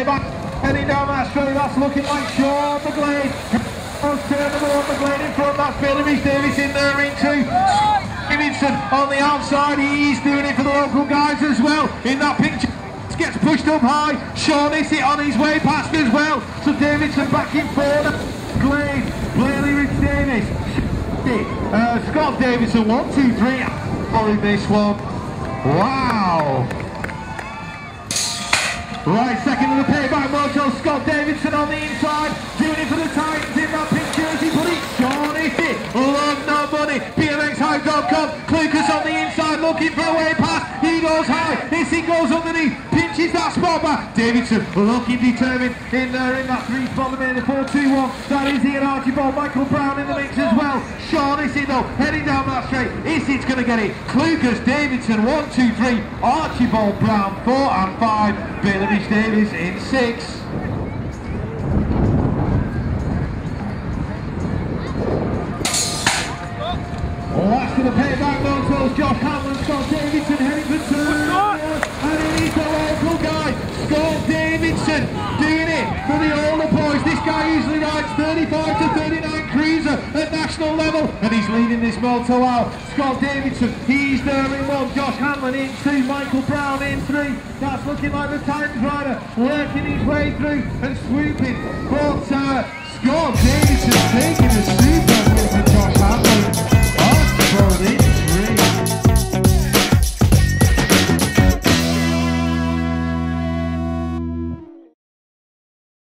Payback. Heading down that straight, that's looking like Sean McGlade. Turn the ball, McGlade in front, that's Billy Rhys Davis in there into Davidson on the outside. He's doing it for the local guys as well. In that picture, gets pushed up high. Sean is it on his way past as well. So Davidson back in forward. Glade, Billy Rhys Davis. Scott Davidson, 1, 2, 3. Following this one. Wow. Right, second of the Payback Motos, Scott Davidson on the inside, doing it for the Titans in that picture as he put it. Sean is it, love no money, BMXHigh.com, Lucas on the inside looking for a way pass, he goes high, Issy goes underneath, pinches that spot back, Davidson looking determined in there in that 3 spot, the 4-2-1, that is Ian Archibald, Michael Brown in the mix as well, Sean Issy though, heading down that straight, Issy's going to get it, Lucas Davidson 1, 2, 3, Archibald Brown 4 and 5, Billy Rhys Davis in 6. Last of the Payback Motos, Josh Hamlin, Scott Davidson heading for turn. And it is the local guy, Scott Davidson, doing it for the older boys. This guy usually rides 35 to 39 cruiser at national level, and he's leading this moto out. Scott Davidson, he's there in 1, Josh Hamlin in 2, Michael Brown in 3. That's looking like the Titans rider working his way through and swooping. But Scott